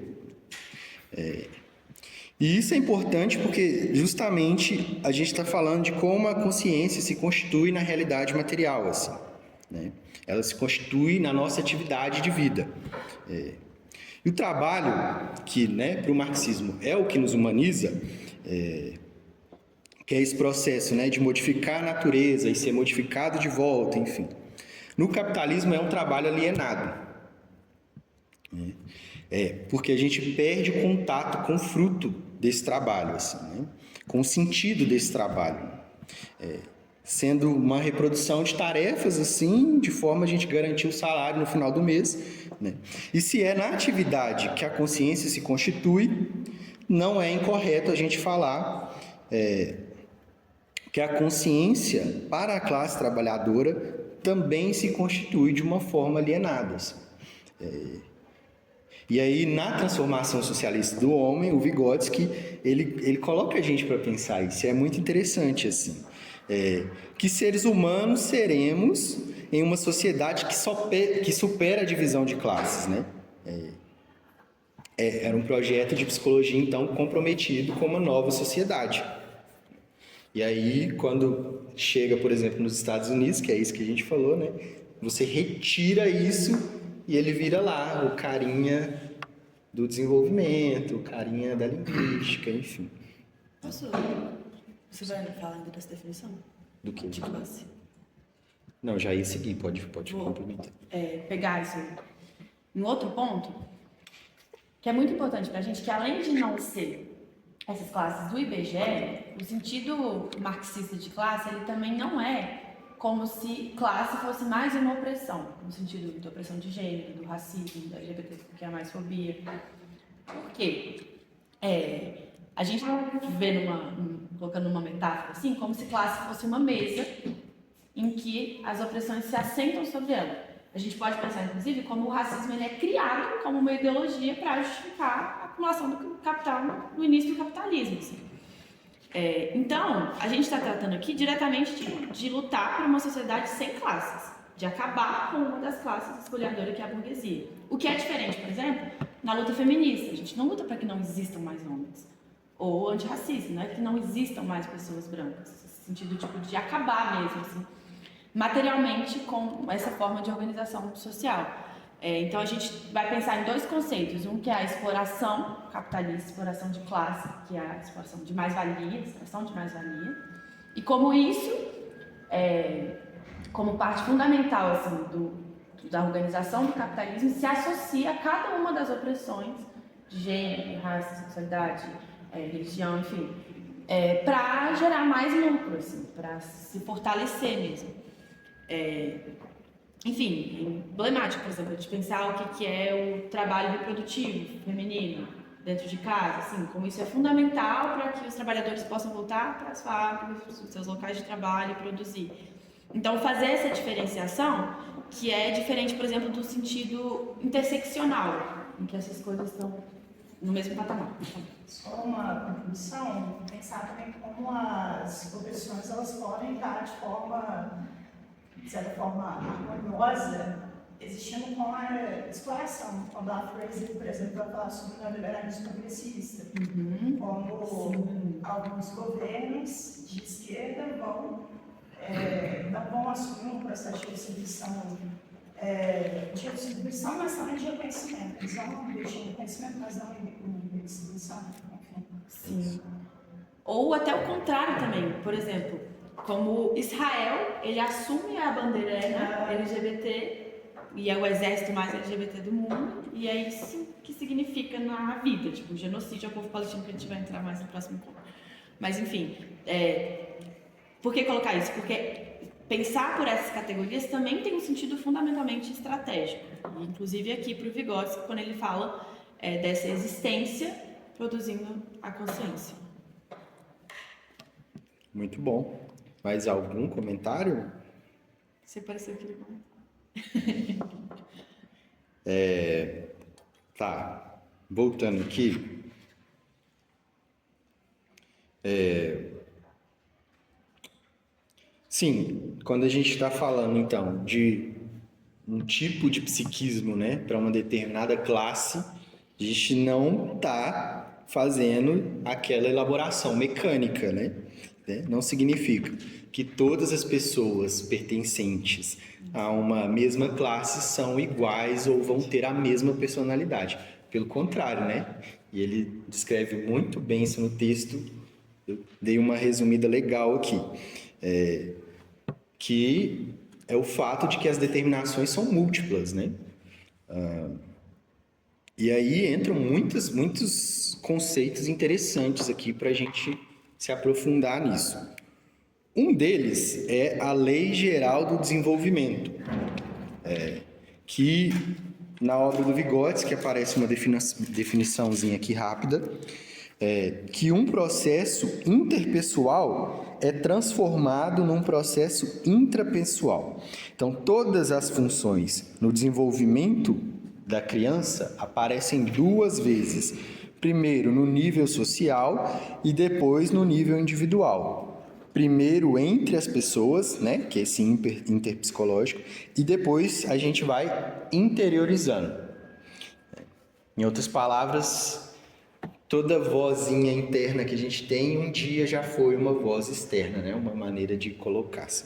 E isso é importante porque, justamente, a gente está falando de como a consciência se constitui na realidade material, assim, né? Ela se constitui na nossa atividade de vida. E o trabalho, que, né, para o marxismo é o que nos humaniza, que é esse processo, né, de modificar a natureza e ser modificado de volta, enfim. No capitalismo é um trabalho alienado. Porque a gente perde o contato com o fruto desse trabalho, assim, né, com o sentido desse trabalho. Sendo uma reprodução de tarefas, assim, de forma a gente garantir o salário no final do mês, né? E se é na atividade que a consciência se constitui, não é incorreto a gente falar que a consciência para a classe trabalhadora também se constitui de uma forma alienada. E aí, na transformação socialista do homem, o Vygotsky, ele coloca a gente para pensar isso. É muito interessante, assim. Que seres humanos seremos em uma sociedade que supera a divisão de classes, né? Era um projeto de psicologia, então, comprometido com uma nova sociedade. E aí, quando chega, por exemplo, nos Estados Unidos, que é isso que a gente falou, né? Você retira isso e ele vira lá o carinha do desenvolvimento, o carinha da linguística, enfim. Você vai falar ainda dessa definição? Do que? De classe. Não, já ia seguir, pode complementar. Pegar isso em outro ponto, que é muito importante para a gente, que além de não ser essas classes do IBGE, o sentido marxista de classe, ele também não é como se classe fosse mais uma opressão, no sentido da opressão de gênero, do racismo, da LGBTQIA+fobia. Por quê? A gente vê colocando uma metáfora assim, como se classe fosse uma mesa em que as opressões se assentam sobre ela. A gente pode pensar, inclusive, como o racismo ele é criado como uma ideologia para justificar a acumulação do capital no início do capitalismo. Assim. Então, a gente está tratando aqui diretamente de lutar por uma sociedade sem classes, de acabar com uma das classes escolhedoras, que é a burguesia. O que é diferente, por exemplo, na luta feminista. A gente não luta para que não existam mais homens. Ou antirracismo, né? Que não existam mais pessoas brancas. Nesse sentido de acabar mesmo, assim, materialmente com essa forma de organização social. Então a gente vai pensar em dois conceitos. Um que é a exploração capitalista, exploração de classe, que é a exploração de mais-valia, extração de mais-valia. E como isso, como parte fundamental assim, da organização do capitalismo, se associa a cada uma das opressões de gênero, raça, sexualidade, religião, enfim, para gerar mais lucro, assim, para se fortalecer mesmo. Enfim, emblemático, por exemplo, de pensar o que é o trabalho reprodutivo feminino dentro de casa, assim, como isso é fundamental para que os trabalhadores possam voltar para as fábricas, para os seus locais de trabalho e produzir. Então, fazer essa diferenciação, que é diferente, por exemplo, do sentido interseccional, em que essas coisas estão no mesmo patamar. Só uma contribuição, pensar também como as profissões elas podem estar de forma, de certa forma, harmoniosa, existindo com a exploração. Quando a Fraser, por exemplo, vai falar sobre o neoliberalismo progressista, como alguns governos de esquerda não vão assumir um processo de distribuição, mas também de reconhecimento. Eles vão deixar o conhecimento, mas não de distribuição. Enfim. Sim. Ou até o contrário também. Por exemplo, como Israel, ele assume a bandeira LGBT e é o exército mais LGBT do mundo, e é isso que significa na vida, tipo, genocídio ao povo palestino, que a gente vai entrar mais no próximo ponto. Mas, enfim, por que colocar isso? Porque pensar por essas categorias também tem um sentido fundamentalmente estratégico. Inclusive aqui para o Vygotsky, quando ele fala dessa existência produzindo a consciência. Muito bom. Mais algum comentário? Você pareceu aquele comentário. Tá. Voltando aqui. Sim, quando a gente está falando, então, de um tipo de psiquismo, né, para uma determinada classe, a gente não está fazendo aquela elaboração mecânica, né? Não significa que todas as pessoas pertencentes a uma mesma classe são iguais ou vão ter a mesma personalidade. Pelo contrário, né? E ele descreve muito bem isso no texto. Eu dei uma resumida legal aqui. Que é o fato de que as determinações são múltiplas, né? E aí entram muitos conceitos interessantes aqui para a gente se aprofundar nisso. Um deles é a Lei Geral do Desenvolvimento, que na obra do Vygotsky aparece uma definiçãozinha aqui rápida, que um processo interpessoal é transformado num processo intrapessoal. Então, todas as funções no desenvolvimento da criança aparecem duas vezes. Primeiro no nível social e depois no nível individual. Primeiro entre as pessoas, né, que é esse interpsicológico, e depois a gente vai interiorizando. Em outras palavras, toda vozinha interna que a gente tem, um dia já foi uma voz externa, né? Uma maneira de colocar-se.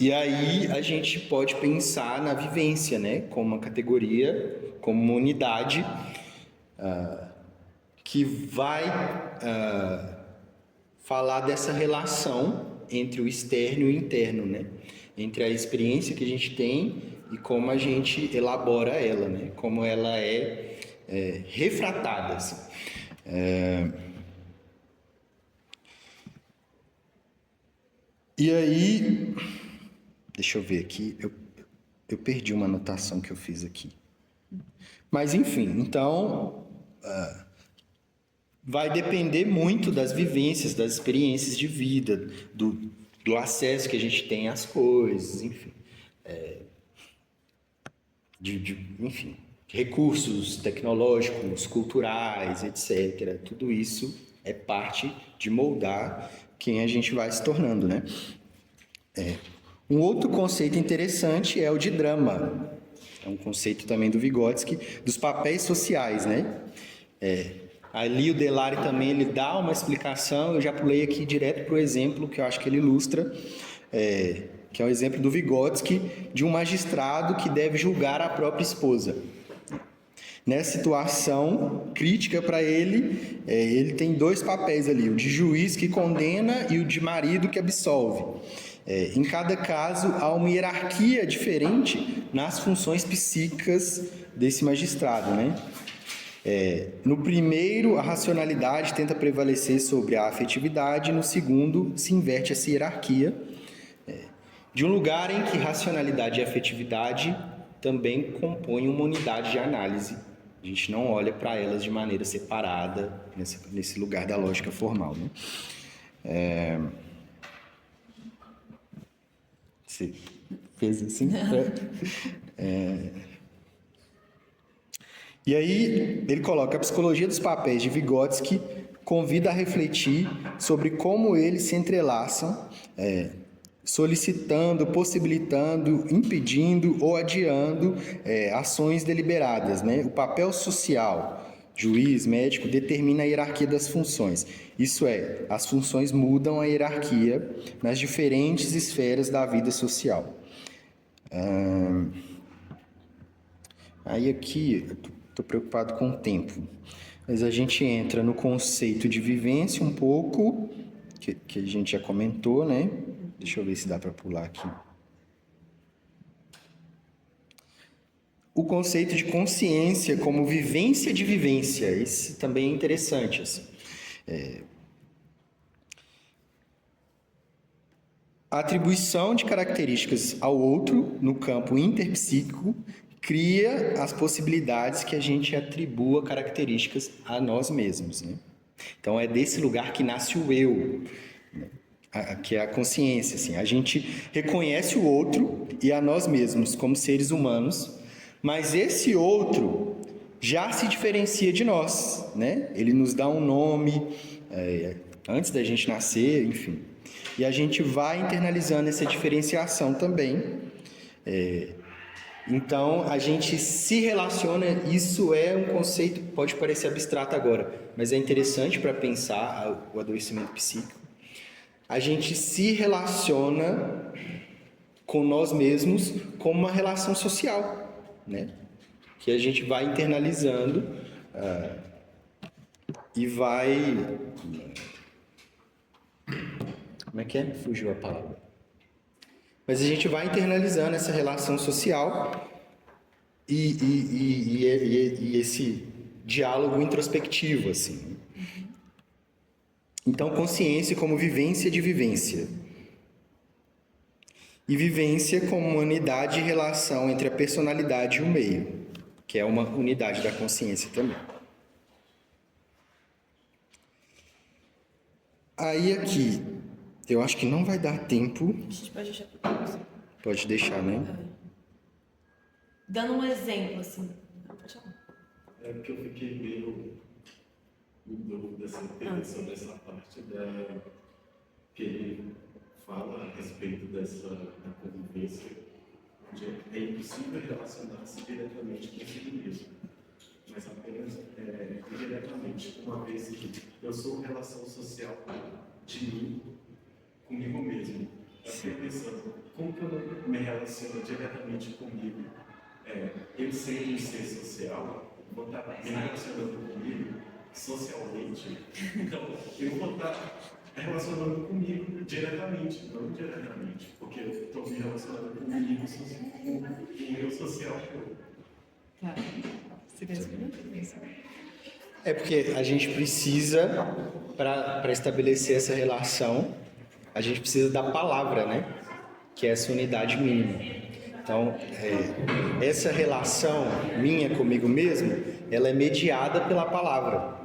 E aí a gente pode pensar na vivência, né? Como uma categoria, como uma unidade que vai falar dessa relação entre o externo e o interno, né? Entre a experiência que a gente tem e como a gente elabora ela, né? Como ela é refratada, assim. E aí, deixa eu ver aqui, eu perdi uma anotação que eu fiz aqui. Mas enfim, então vai depender muito das vivências, das experiências de vida, do acesso que a gente tem às coisas, enfim. Enfim, recursos tecnológicos, culturais, etc. Tudo isso é parte de moldar quem a gente vai se tornando, né? Um outro conceito interessante é o de drama. É um conceito também do Vygotsky, dos papéis sociais, né? Ali o Delary também ele dá uma explicação, eu já pulei aqui direto para o exemplo que eu acho que ele ilustra, que é o exemplo do Vygotsky, de um magistrado que deve julgar a própria esposa. Nessa situação crítica para ele, ele tem dois papéis ali, o de juiz que condena e o de marido que absolve. Em cada caso, há uma hierarquia diferente nas funções psíquicas desse magistrado, né? No primeiro, a racionalidade tenta prevalecer sobre a afetividade, no segundo, se inverte essa hierarquia, de um lugar em que racionalidade e afetividade também compõem uma unidade de análise. A gente não olha para elas de maneira separada nesse lugar da lógica formal, né? Você fez assim? E aí ele coloca: a psicologia dos papéis de Vygotsky convida a refletir sobre como eles se entrelaçam, solicitando, possibilitando, impedindo ou adiando ações deliberadas, né? O papel social, juiz, médico, determina a hierarquia das funções. Isso é, as funções mudam a hierarquia nas diferentes esferas da vida social. Aí aqui, estou preocupado com o tempo, mas a gente entra no conceito de vivência um pouco, que a gente já comentou, né? Deixa eu ver se dá para pular aqui. O conceito de consciência como vivência de vivência, esse também é interessante, assim. A atribuição de características ao outro no campo interpsíquico cria as possibilidades que a gente atribua características a nós mesmos, né? Então é desse lugar que nasce o eu, né? Que é a consciência, assim. A gente reconhece o outro e a nós mesmos como seres humanos, mas esse outro já se diferencia de nós, né? Ele nos dá um nome antes da gente nascer, enfim. E a gente vai internalizando essa diferenciação também. Então, a gente se relaciona, isso é um conceito, pode parecer abstrato agora, mas é interessante para pensar o adoecimento psíquico. A gente se relaciona com nós mesmos como uma relação social, né? Que a gente vai internalizando e vai... Como é que é? Fugiu a palavra. Mas a gente vai internalizando essa relação social e esse diálogo introspectivo, assim. Então, consciência como vivência de vivência. E vivência como uma unidade de relação entre a personalidade e o meio, que é uma unidade da consciência também. Aí aqui, eu acho que não vai dar tempo. A gente pode deixar para depois. Pode deixar, né? Dando um exemplo, assim. Não, pode falar. É porque eu fiquei meio em dúvida sobre essa parte que ele fala a respeito da convivência, de é impossível relacionar-se diretamente consigo mesmo, mas apenas indiretamente, uma vez que eu sou relação social de mim comigo mesmo. Eu fiquei pensando, como que eu não me relaciono diretamente comigo? Eu sendo um ser social, vou estar me relacionando comigo socialmente. Então, eu vou estar relacionando comigo diretamente, não indiretamente, porque eu estou me relacionando comigo, com o meu social. Tá. Você quer responder? É porque a gente precisa, para estabelecer essa relação, a gente precisa da palavra, né? Que é essa unidade mínima. Então, essa relação minha comigo mesmo, ela é mediada pela palavra.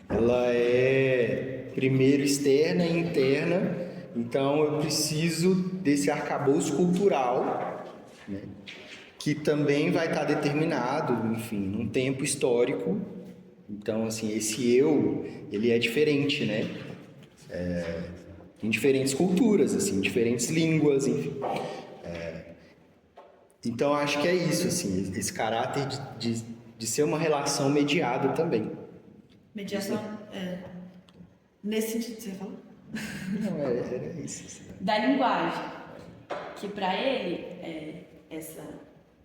Ela é primeiro externa e interna, então eu preciso desse arcabouço cultural, né? Que também vai estar determinado, enfim, num tempo histórico. Então, assim, esse eu, ele é diferente, né? Em diferentes culturas, assim, em diferentes línguas, enfim. Então, acho que é isso, assim, esse caráter de ser uma relação mediada também. Mediação, nesse sentido, você falou? Não, era isso. Assim. Da linguagem, que para ele, essa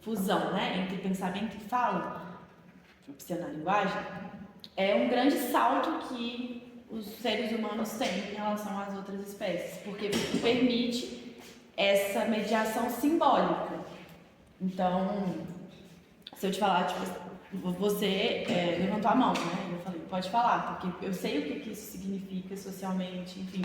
fusão, né, entre pensamento e fala, na linguagem, é um grande salto que os seres humanos têm em relação às outras espécies, porque permite essa mediação simbólica. Então, se eu te falar, tipo, você levantou a mão, né? Eu falei, pode falar, porque eu sei o que isso significa socialmente, enfim.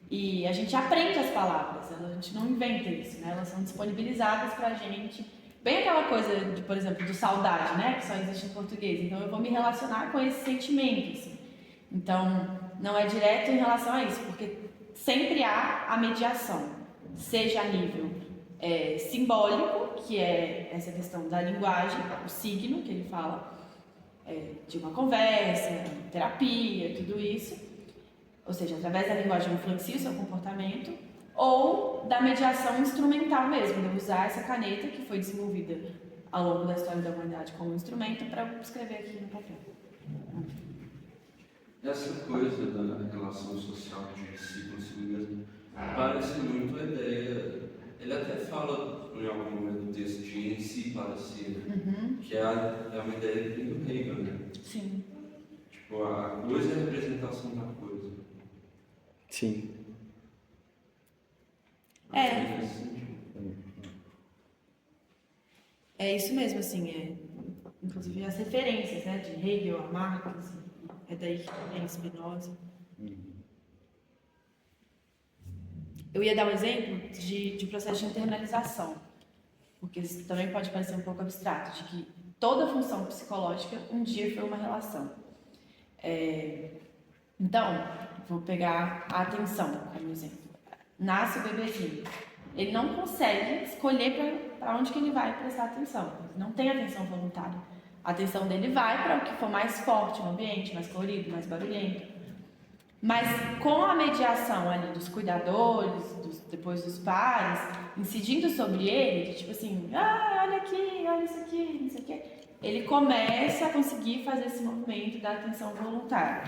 E a gente aprende as palavras, a gente não inventa isso, né? Elas são disponibilizadas pra gente. Bem aquela coisa, de, por exemplo, do saudade, né? Que só existe em português. Então eu vou me relacionar com esse sentimento, assim. Então, não é direto em relação a isso, porque sempre há a mediação, seja a nível simbólico, que é essa questão da linguagem, o signo que ele fala, de uma conversa, terapia, tudo isso. Ou seja, através da linguagem influencia o seu comportamento, ou da mediação instrumental mesmo, de usar essa caneta que foi desenvolvida ao longo da história da humanidade como instrumento para escrever aqui no papel. Essa coisa da relação social de si consigo mesmo parece muito a ideia. Ele até fala em algum momento do texto de em si para si, que é uma ideia que vem do Hegel, né? Sim. Tipo, a coisa é a representação da coisa. Sim. É isso mesmo, assim, inclusive as referências, né, de Hegel a Marx, é daí que vem Spinoza. Eu ia dar um exemplo de processo de internalização, porque isso também pode parecer um pouco abstrato, de que toda função psicológica um dia foi uma relação. Então, vou pegar a atenção como exemplo. Nasce o bebezinho. Ele não consegue escolher para onde que ele vai prestar atenção. Ele não tem atenção voluntária. A atenção dele vai para o que for mais forte no ambiente, mais colorido, mais barulhento. Mas com a mediação ali dos cuidadores, depois dos pares, incidindo sobre ele, de tipo assim, olha aqui, olha isso aqui, não sei o quê, ele começa a conseguir fazer esse movimento da atenção voluntária.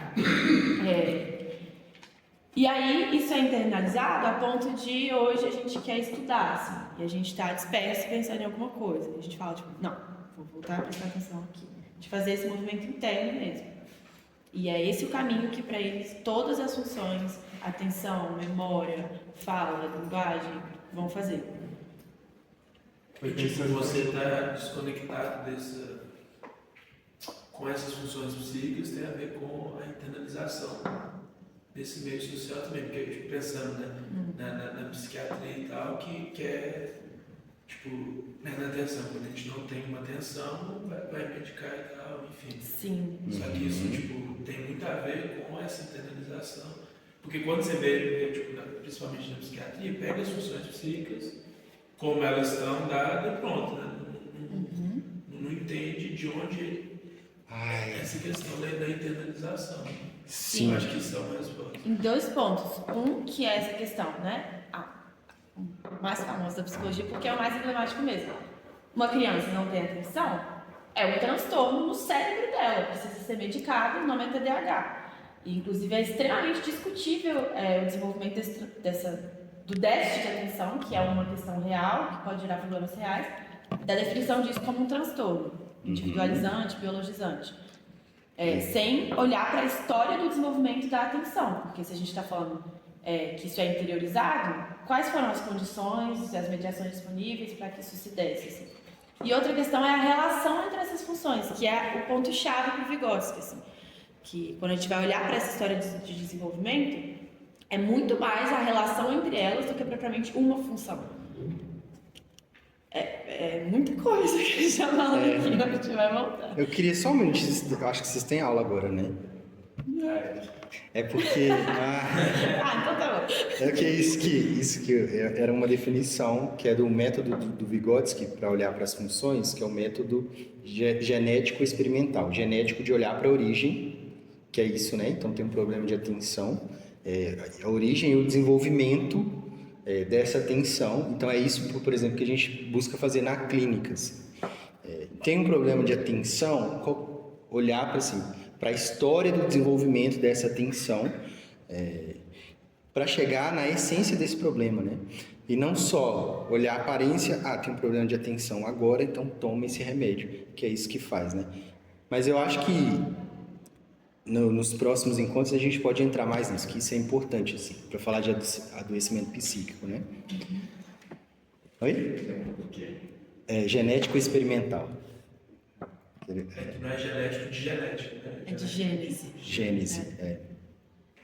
E aí isso é internalizado a ponto de hoje a gente quer estudar, assim, e a gente está disperso pensando em alguma coisa. A gente fala, tipo, não, vou voltar a prestar atenção aqui. De fazer esse movimento interno mesmo. E é esse o caminho que para eles todas as funções, atenção, memória, fala, linguagem, vão fazer. Tipo, você está desconectado com essas funções psíquicas, tem a ver com a internalização desse meio social também, porque tipo, pensando, né, na psiquiatria e tal, que é tipo, na atenção, quando a gente não tem uma atenção, vai medicar e tal, enfim. Sim. Só que isso tipo, tem muito a ver com essa internalização, porque quando você vê tipo, principalmente na psiquiatria, pega as funções psíquicas como elas estão dadas e pronto, né? Não entende de onde essa questão da internalização. Sim. Eu acho que isso é uma resposta. Em 2 pontos. Um, que é essa questão, né? O mais famoso da psicologia, porque é o mais emblemático mesmo. Uma criança não tem atenção, é um transtorno no cérebro dela, precisa ser medicado, o nome é TDAH. E, inclusive, é extremamente discutível o desenvolvimento do déficit de atenção, que é uma questão real, que pode gerar problemas reais, da definição disso como um transtorno individualizante, biologizante. Sem olhar para a história do desenvolvimento da atenção, porque se a gente está falando que isso é interiorizado, quais foram as condições, as mediações disponíveis para que isso se desse? Assim. E outra questão é a relação entre essas funções, que é o ponto-chave para o Vygotsky, assim, que quando a gente vai olhar para essa história de desenvolvimento, é muito mais a relação entre elas do que propriamente uma função. É muita coisa que a gente está falando aqui, a gente vai voltar. Eu queria só um minutinho, eu acho que vocês têm aula agora, né? É porque... então tá bom. É que isso que era uma definição que é do método do Vygotsky para olhar para as funções, que é o método genético experimental. Genético de olhar para a origem, que é isso, né? Então tem um problema de atenção, a origem e o desenvolvimento dessa atenção. Então é isso, por exemplo, que a gente busca fazer na clínicas. Tem um problema de atenção, olhar para a história do desenvolvimento dessa atenção, para chegar na essência desse problema, né? E não só olhar a aparência, tem um problema de atenção agora, então toma esse remédio, que é isso que faz, né? Mas eu acho que nos próximos encontros a gente pode entrar mais nisso, que isso é importante, assim, para falar de adoecimento psíquico, né? Oi? Genético experimental. É que não é genético de genética, né? É de gênese. Gênese, é.